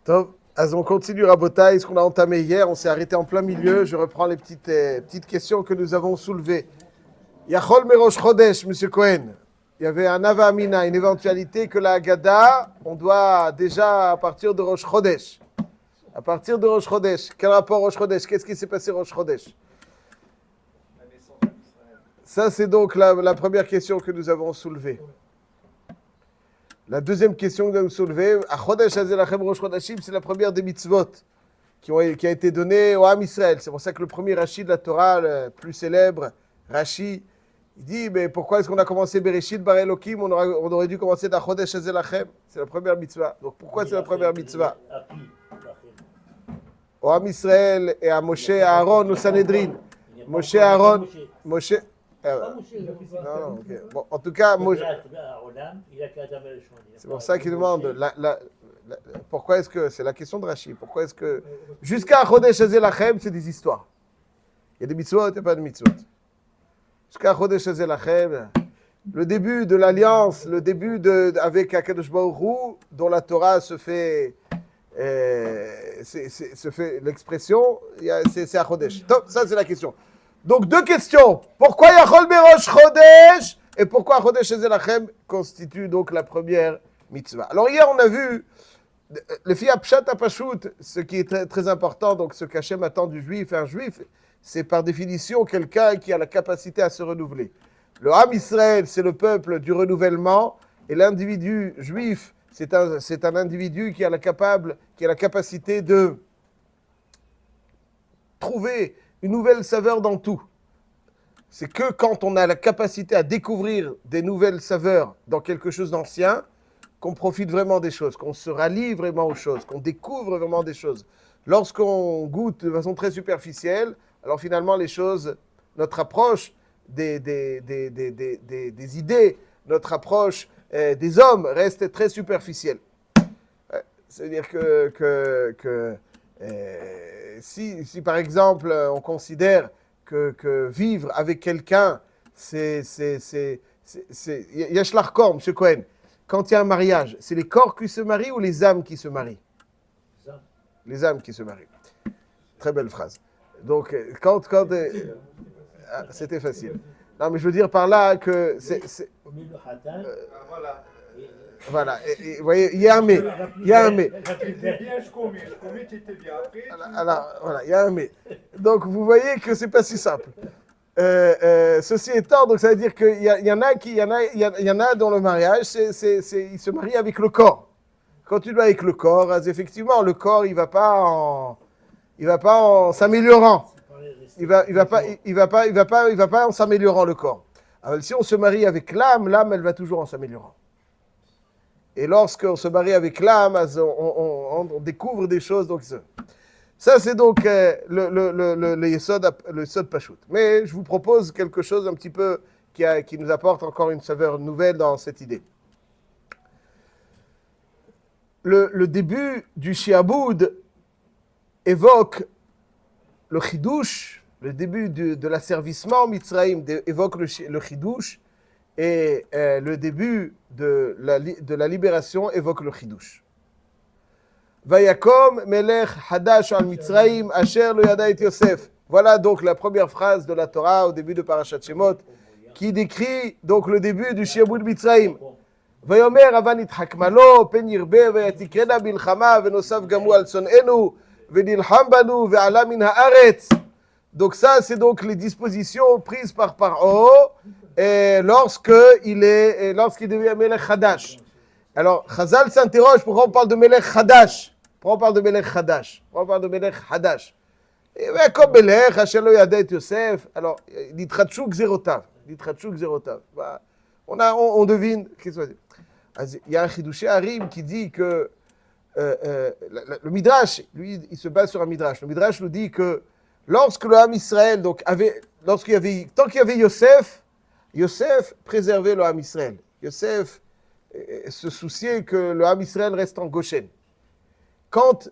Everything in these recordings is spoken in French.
Top. On continue Rabotai, ce qu'on a entamé hier, on s'est arrêté en plein milieu. Je reprends les petites questions que nous avons soulevées. Yachol Merosh Chodesh, M. Cohen. Il y avait un Ava Amina, une éventualité que la Haggadah, on doit déjà à partir de Rosh Chodesh. À partir de Rosh Chodesh. Quel rapport Rosh Chodesh? Qu'est-ce qui s'est passé Rosh Chodesh? Ça, c'est donc la première question que nous avons soulevée. La deuxième question que nous avons soulevée, à Chodesh Hazelachem Rosh Chodashim, c'est la première des mitzvot qui a été donnée au Ham Israël. C'est pour ça que le premier Rashi de la Torah, le plus célèbre, Rashi, il dit, mais pourquoi est-ce qu'on a commencé Bereshit Bar Elokim, on aurait dû commencer à Chodesh Hazelachem. C'est la première mitzvah. Donc pourquoi c'est la première mitzvah? Au Ham Israël et à Moshe, à Aaron, au Sanhedrin. Moshe, Aaron, Moshe... Non, okay. Bon, en tout cas, c'est pour ça qu'il demande pourquoi est-ce que, c'est la question de Rashi, pourquoi est-ce que, jusqu'à Chodesh Hazelachem, c'est des histoires. Il y a des mitzvot, il n'y a pas de mitzvot. Jusqu'à Chodesh Hazelachem, le début de l'alliance, le début avec Akadosh Baruch Hu, dont la Torah se fait l'expression, c'est à Chodesh. Donc, ça, c'est la question. Donc, deux questions. Pourquoi Yachol Merosh Chodesh et pourquoi Chodesh Hazelachem constitue donc la première mitzvah. Alors, hier, on a vu le fi Pshat Pashut, ce qui est très, très important, donc ce qu'Hachem attend du juif. Un juif, c'est par définition quelqu'un qui a la capacité à se renouveler. Le Ham Israël, c'est le peuple du renouvellement, et l'individu juif, c'est un individu qui a la capacité de trouver une nouvelle saveur dans tout. C'est que quand on a la capacité à découvrir des nouvelles saveurs dans quelque chose d'ancien, qu'on profite vraiment des choses, qu'on se rallie vraiment aux choses, qu'on découvre vraiment des choses. Lorsqu'on goûte de façon très superficielle, alors finalement les choses, notre approche des idées, notre approche des hommes reste très superficielle. C'est-à-dire que si par exemple on considère que vivre avec quelqu'un, c'est Yesh Larkor, M. Cohen, quand il y a un mariage, c'est les corps qui se marient ou les âmes qui se marient? Les âmes qui se marient. Très belle phrase. Donc, c'était facile. Non, mais je veux dire par là que voilà, vous voyez, il y a un mais. Alors, voilà, il y a un mais. Donc, vous voyez que c'est pas si simple. Ceci étant, donc ça veut dire qu'il y en a dans le mariage, ils se marient avec le corps. Quand tu dois avec le corps, effectivement, le corps, il va pas en s'améliorant. Il va pas en s'améliorant le corps. Alors, si on se marie avec l'âme, elle va toujours en s'améliorant. Et lorsqu'on se marie avec l'âme, on découvre des choses. Donc ça, c'est donc le Yesod Pashut. Mais je vous propose quelque chose un petit peu qui nous apporte encore une saveur nouvelle dans cette idée. Le début du Shi'aboud évoque le Chidush, le début de l'asservissement Mitzraïm évoque le Chidush, et le début de la libération évoque le Chidush. Vayakom melech hadash al Mitzraïm asher lo yada et Yosef. Voilà donc la première phrase de la Torah au début de Parashat Shemot qui décrit donc le début du Shi'aboud Mitzraïm. Vayomer avan ithakma lo pen yirbe vayatikrena bilchama venosav gamu al son'enu venilham banu ve'ala min haaretz. Donc ça, c'est donc les dispositions prises par Paro lorsqu'il devient Melech Hadash. Alors, Chazal s'interroge pourquoi on parle de Melech Hadash. Pourquoi on parle de Melech Hadash? Pourquoi on parle de Melech Hadash? Et bien, comme Melech, Hashem lo yada et Yosef, alors, il dit Tratchou Xerotav. On devine. Qu'est-ce que ça veut dire? Il y a un Chidushé Harim qui dit que le Midrash, lui, il se base sur un Midrash. Le Midrash nous dit que lorsque le Ham Israël, donc, tant qu'il y avait Yosef préservait le Ham Israël. Yosef se souciait que le Ham Israël reste en Goshen. Quand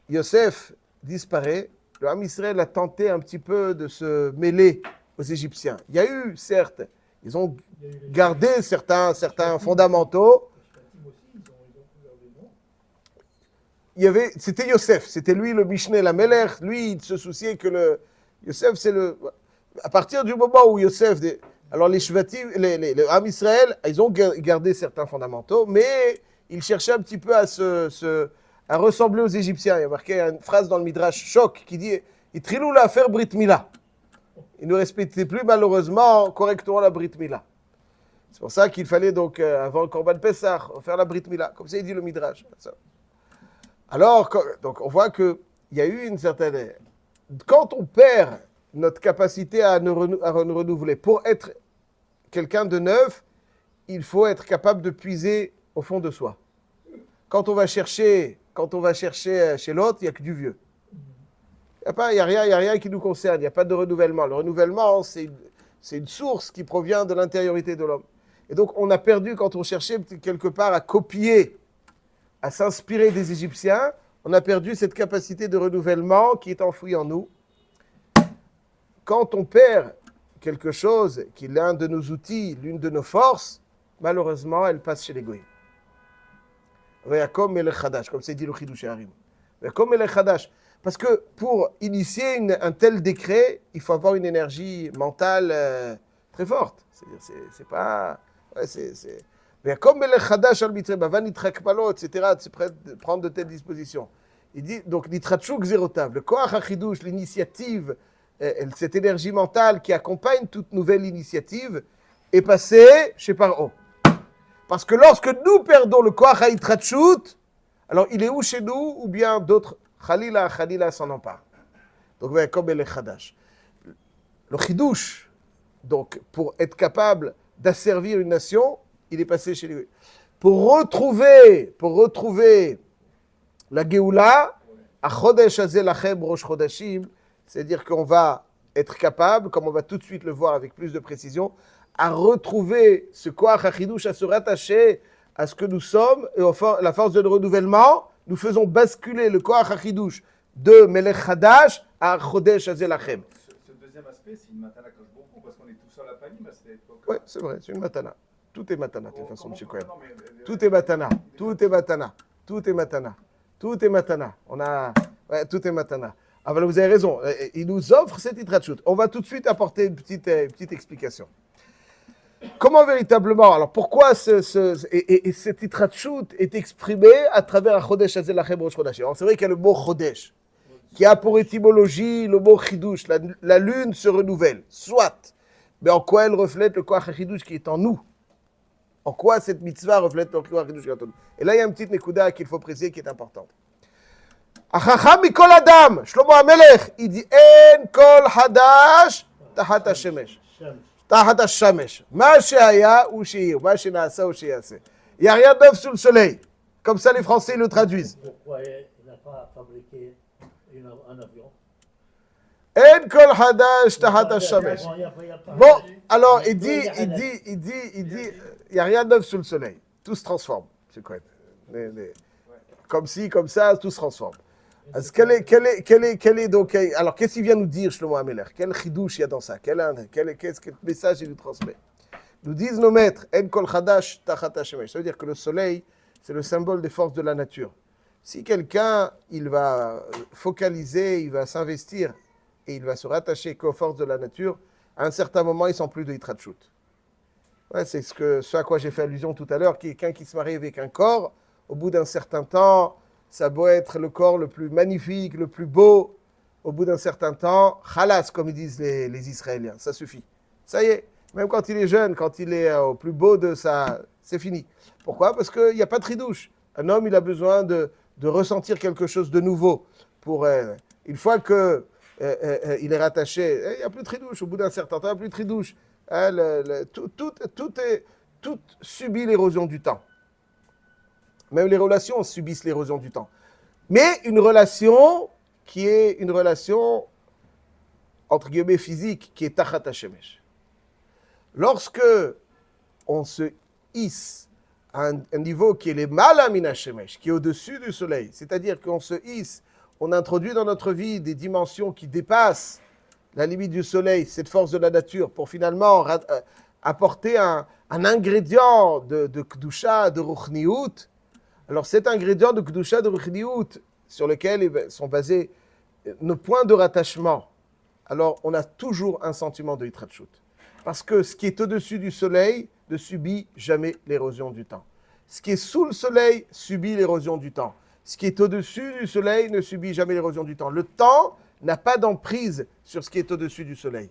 Yosef disparaît, le Ham Israël a tenté un petit peu de se mêler aux Égyptiens. Il y a eu, certes, ils ont gardé certains fondamentaux. c'était Yosef, c'était lui le Mishneh Lamelech, lui il se souciait que Yosef c'est à partir du moment où Yosef, alors les Shvatim, les Ham Israël, ils ont gardé certains fondamentaux, mais ils cherchaient un petit peu à ressembler aux Égyptiens. Il y a marqué une phrase dans le Midrash Choc qui dit « Ils trilou la faire Brit Mila ». Ils ne respectaient plus malheureusement correctement la Brit Mila. C'est pour ça qu'il fallait donc, avant le Korban Pessah, faire la Brit Mila. Comme ça, il dit le Midrash. Alors, donc on voit qu'il y a eu une certaine... Quand on perd notre capacité à nous renouveler, pour être quelqu'un de neuf, il faut être capable de puiser au fond de soi. Quand on va chercher chez l'autre, il n'y a que du vieux. Il n'y a rien qui nous concerne, il n'y a pas de renouvellement. Le renouvellement, c'est une source qui provient de l'intériorité de l'homme. Et donc, on a perdu, quand on cherchait quelque part à copier, à s'inspirer des Égyptiens, on a perdu cette capacité de renouvellement qui est enfouie en nous. Quand on perd quelque chose qui est l'un de nos outils, l'une de nos forces, malheureusement, elle passe chez les goïms. Comme c'est dit le Chidush Harim. Parce que pour initier un tel décret, il faut avoir une énergie mentale très forte. C'est pas... Ouais, comme le Khadash al mitzvah, va nitrak malo, etc., c'est prêt à prendre de telles dispositions. Il dit, donc, nitratshu gzerotav, le koach hachidush, l'initiative, cette énergie mentale qui accompagne toute nouvelle initiative, est passée chez Paro. Parce que lorsque nous perdons le koach haitratshut, alors il est où chez nous, ou bien d'autres, Khalila s'en empare. Donc, comme le Khadash. Le chidush, donc, pour être capable d'asservir une nation, il est passé chez lui. Pour retrouver la Géoula, à Chodesh Hazel Lachem Rosh Chodashim, c'est-à-dire qu'on va être capable, comme on va tout de suite le voir avec plus de précision, à retrouver ce Koach HaChidush, à se rattacher à ce que nous sommes, et la force de renouvellement, nous faisons basculer le Koach HaChidush de Melech Hadash à Chodesh Hazel Lachem. Ce deuxième aspect, c'est une matana que je beaucoup, parce qu'on est tout seul à Panim à cette époque. Oui, c'est vrai, c'est une matana. Tout est matana, de toute façon, M. Cohen. Tout est matana. Tout est matana. Tout est matana. Tout est matana. Tout est matana. Ah, voilà, vous avez raison. Il nous offre cette itrachut. On va tout de suite apporter une petite explication. Comment véritablement, alors pourquoi cette itrachut est exprimée à travers un Chodesh Hazel Lachem Rosh Chodashim? Alors c'est vrai qu'il y a le mot Chodesh, qui a pour étymologie le mot Chidush, la lune se renouvelle, soit. Mais en quoi elle reflète le Koach HaChidush qui est en nous? En quoi cette mitzvah reflète le Koach HaChidush qui est en nous? Et là, il y a une petite nekuda qu'il faut préciser qui est importante. Achacham mikol adam, Shlomo HaMelech, il dit En kol hadash tahat hashemesh. Tahat hashemesh. Ma she'aya ou she'ir, ma she'na'asa ou she'yase. Il n'y a rien de neuf sous le soleil. Comme ça, les Français le traduisent. Pourquoi il n'a pas fabriqué un avion? En kol hadash tahat hashemesh. Bon, alors il dit, il n'y a rien de neuf sous le soleil. Tout se transforme. C'est quoi? Comme ci, comme ça, tout se transforme. Quel est donc, alors qu'est-ce qu'il vient nous dire, Shlomo HaMelech? Quel chidouche il y a dans ça? Quel message il nous transmet? Nous disent nos maîtres, En kol hadash tachat hashemesh. Ça veut dire que le soleil, c'est le symbole des forces de la nature. Si quelqu'un, il va focaliser, il va s'investir, et il va se rattacher qu'aux forces de la nature, à un certain moment, il ne sent plus de hitrachut. Ouais, c'est ce à quoi j'ai fait allusion tout à l'heure, quelqu'un qui se marie avec un corps, au bout d'un certain temps, ça doit être le corps le plus magnifique, le plus beau, au bout d'un certain temps, khalas, comme ils disent les Israéliens, ça suffit. Ça y est, même quand il est jeune, quand il est au plus beau de ça, c'est fini. Pourquoi? Parce qu'il n'y a pas de tridouche. Un homme, il a besoin de ressentir quelque chose de nouveau. Une fois que il est rattaché, il n'y a plus de tridouche. Au bout d'un certain temps, il n'y a plus de tridouche. Tout subit l'érosion du temps. Même les relations subissent l'érosion du temps. Mais une relation qui est une relation, entre guillemets, physique, qui est tachat hashemesh. Lorsque on se hisse à un niveau qui est les mala min hashemesh, qui est au-dessus du soleil, c'est-à-dire qu'on se hisse, on introduit dans notre vie des dimensions qui dépassent la limite du soleil, cette force de la nature, pour finalement apporter un ingrédient de Kedusha, de Ruchniout. Alors cet ingrédient de Kedusha, de Ruchniout, sur lesquels sont basés nos points de rattachement, alors on a toujours un sentiment de Yitrachut. Parce que ce qui est au-dessus du soleil ne subit jamais l'érosion du temps. Ce qui est sous le soleil subit l'érosion du temps. Ce qui est au-dessus du soleil ne subit jamais l'érosion du temps. Le temps n'a pas d'emprise sur ce qui est au-dessus du soleil.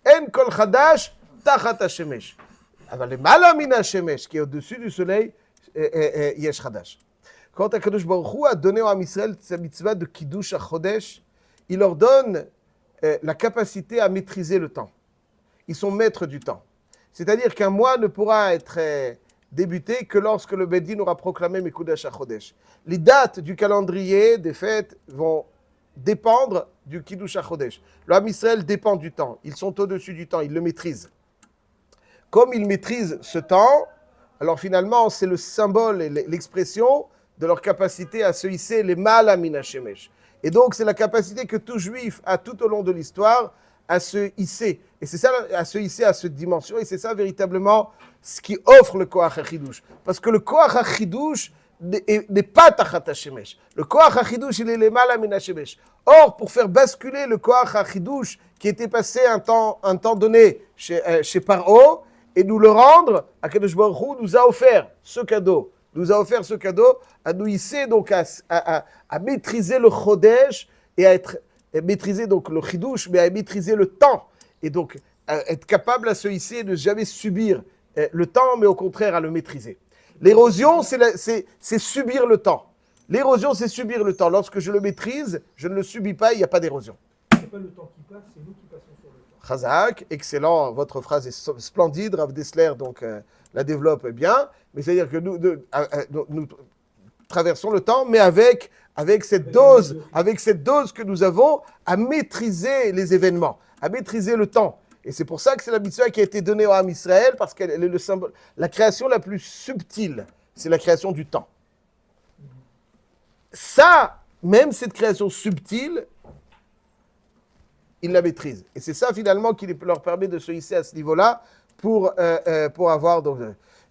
En kol chadash tachat hashemesh. Alors le malamina shemesh, qui est au-dessus du soleil, yesh chadash. Quand Akadosh Baruch Hu a donné à Israël sa mitzvah de Kiddush HaChodesh, il leur donne la capacité à maîtriser le temps. Ils sont maîtres du temps. C'est-à-dire qu'un mois ne pourra être débuté que lorsque le Bedin aura proclamé Mekudash HaChodesh. Les dates du calendrier des fêtes vont dépendre du Kiddush HaChodesh. L'homme Israël dépend du temps. Ils sont au-dessus du temps, ils le maîtrisent. Comme ils maîtrisent ce temps, alors finalement, c'est le symbole et l'expression de leur capacité à se hisser les Malamina Shemesh. Et donc, c'est la capacité que tout juif a tout au long de l'histoire à se hisser. Et c'est ça, à se hisser à cette dimension. Et c'est ça véritablement ce qui offre le Koach HaChidush. Parce que le Koach HaChidush n'est pas Tachat HaShemesh. Le Koach HaChidush, il est les Malamina Shemesh. Or, pour faire basculer le Koach HaChidush qui était passé un temps donné chez Paro, et nous le rendre, Akadosh Baruch Hu nous a offert ce cadeau. À nous hisser, donc à maîtriser le Chodesh et à maîtriser donc le Chidush, mais à maîtriser le temps. Et donc, à être capable à se hisser et de ne jamais subir le temps, mais au contraire à le maîtriser. L'érosion, c'est subir le temps. L'érosion, c'est subir le temps. Lorsque je le maîtrise, je ne le subis pas, il n'y a pas d'érosion. C'est pas le temps qui passe, c'est nous qui passons sur le temps. Chazak, excellent, votre phrase est splendide, Rav Dessler donc la développe bien, mais c'est-à-dire que nous traversons le temps, mais avec cette dose que nous avons à maîtriser les événements, à maîtriser le temps. Et c'est pour ça que c'est la mitzvah qui a été donnée au Ham Israël, parce qu'elle est le symbole. La création la plus subtile, c'est la création du temps. Ça, même cette création subtile, ils la maîtrisent. Et c'est ça finalement qui leur permet de se hisser à ce niveau-là pour avoir... Donc,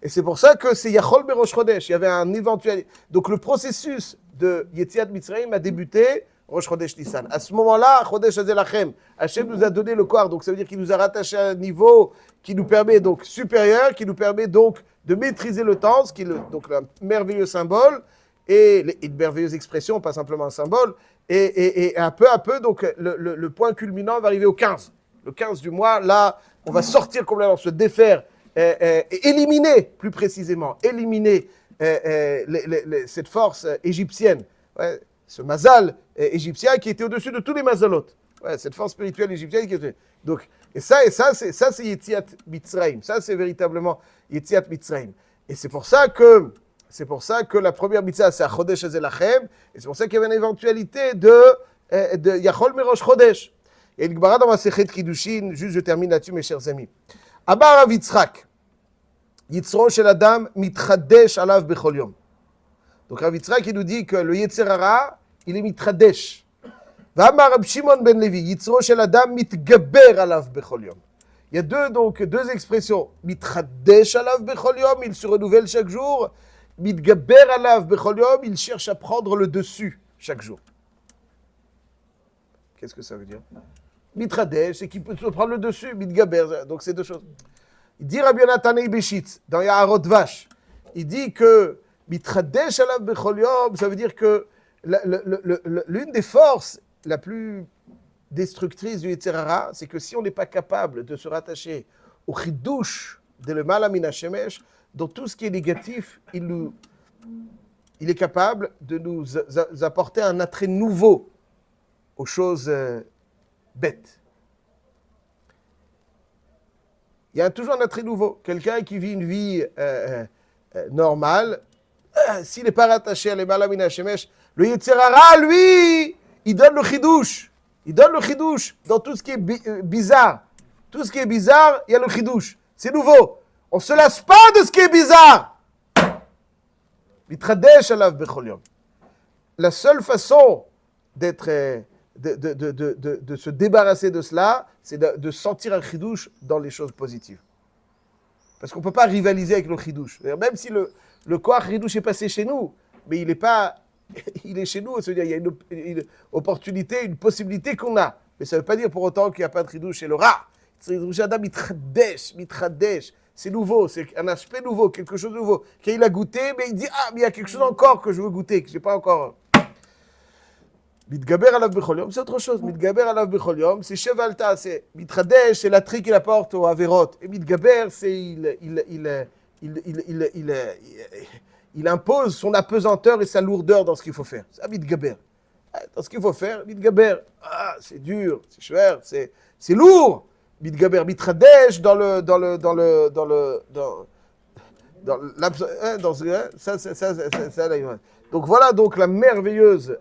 et c'est pour ça que c'est Yachol Berosh Chodesh. Il y avait un éventuel... Donc le processus de Yetziat Mitzrayim a débuté Rosh Chodesh Nissan. À ce moment-là, Chodesh Hazelachem, Hachem nous a donné le corps. Donc ça veut dire qu'il nous a rattaché à un niveau qui nous permet donc supérieur, qui nous permet donc de maîtriser le temps, ce qui est donc un merveilleux symbole et une merveilleuse expression, pas simplement un symbole. Et à peu, donc, le point culminant va arriver au 15. Le 15 du mois, là, on va sortir complètement, se défaire, et éliminer, plus précisément, cette force égyptienne, ce mazal égyptien qui était au-dessus de tous les mazalotes. Cette force spirituelle égyptienne qui était... Donc, et ça c'est Yetziat Mitzrayim. Ça, c'est véritablement Yetziat Mitzrayim. Et c'est pour ça que la première mitzvah, c'est Chodesh Hazelachem, et c'est pour ça qu'il y avait une éventualité de Yachol Merosh Chodesh. Et le Gemara dans Masechet Kiddushin, juste je termine là-dessus, mes chers amis. Amar Rav Yitzchak, Yitzro shel Adam mitchadesh alav bechol yom. Donc Rav Yitzchak, il nous dit que le Yetzer Hara, il est mitchadesh. V'amar Rab Shimon ben Levi, Yitzro shel Adam mitgaber alav bechol yom. Il y a deux expressions. Mitchadesh alav bechol yom, il se renouvelle chaque jour. Mitgaber alav bechol yom, il cherche à prendre le dessus chaque jour. Qu'est-ce que ça veut dire? Mitradesh, c'est qu'il peut se prendre le dessus. Mitgaber, donc c'est deux choses. Il dit Rabbi Yonatan Eibeshitz, dans Yaharot Vash, il dit que Mitradesh alav bechol yom, ça veut dire que l'une des forces la plus destructrice du Yetzer Hara, c'est que si on n'est pas capable de se rattacher au chidush de le Malamina Shemesh, dans tout ce qui est négatif, il est capable de nous apporter un attrait nouveau aux choses bêtes. Il y a toujours un attrait nouveau. Quelqu'un qui vit une vie normale, s'il n'est pas rattaché à le Malamina Shemesh, le Yetzer Hara, lui, il donne le chidush. Il donne le chidush dans tout ce qui est bizarre. Tout ce qui est bizarre, il y a le chidush. C'est nouveau. On ne se lasse pas de ce qui est bizarre. Mitradesh alav bechol yom. La seule façon de se débarrasser de cela, c'est de sentir un chidush dans les choses positives. Parce qu'on ne peut pas rivaliser avec le chidush. Même si le koach chidush est passé chez nous, mais il n'est pas il est chez nous, c'est-à-dire il y a une opportunité, une possibilité qu'on a. Mais ça ne veut pas dire pour autant qu'il n'y a pas de chidouche chez le rat. C'est nouveau, c'est un aspect nouveau, quelque chose de nouveau. Qu'il a goûté, mais il dit, ah, mais il y a quelque chose encore que je veux goûter, que je n'ai pas encore. Mitgaber alav bechol yom, c'est autre chose. Mitgaber alav bechol yom, c'est chevalta, c'est mitradesh, c'est la tri qu'il apporte au averot. Et mitgaber, c'est il impose son apesanteur et sa lourdeur dans ce qu'il faut faire. C'est mitgaber. Dans ce qu'il faut faire, mitgaber. Ah, c'est dur, c'est cher, c'est lourd. Mitgaber, mitradesh donc voilà donc la merveilleuse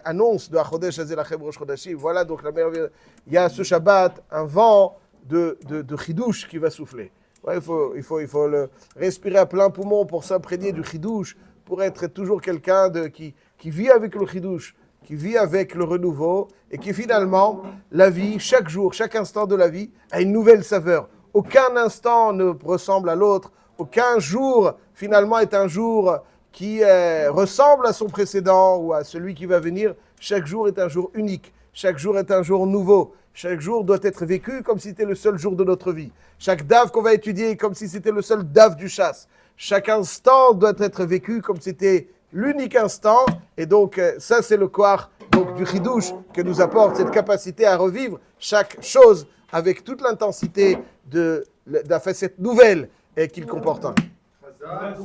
annonce de Achodesh Hazeh Lachem Rosh Chodashim. Voilà donc la merveilleuse. Il y a ce Shabbat un vent de chidouche qui va souffler. Ouais, il faut le respirer à plein poumon pour s'imprégner du chidouche, pour être toujours quelqu'un qui vit avec le chidouche, qui vit avec le renouveau et qui finalement, la vie, chaque jour, chaque instant de la vie, a une nouvelle saveur. Aucun instant ne ressemble à l'autre. Aucun jour, finalement, est un jour qui ressemble à son précédent ou à celui qui va venir. Chaque jour est un jour unique. Chaque jour est un jour nouveau. Chaque jour doit être vécu comme si c'était le seul jour de notre vie. Chaque dave qu'on va étudier comme si c'était le seul dave du chasse. Chaque instant doit être vécu comme si c'était l'unique instant. Et donc, ça, c'est le koach du chidouche que nous apporte cette capacité à revivre chaque chose avec toute l'intensité de la facette nouvelle qu'il comporte. Alors,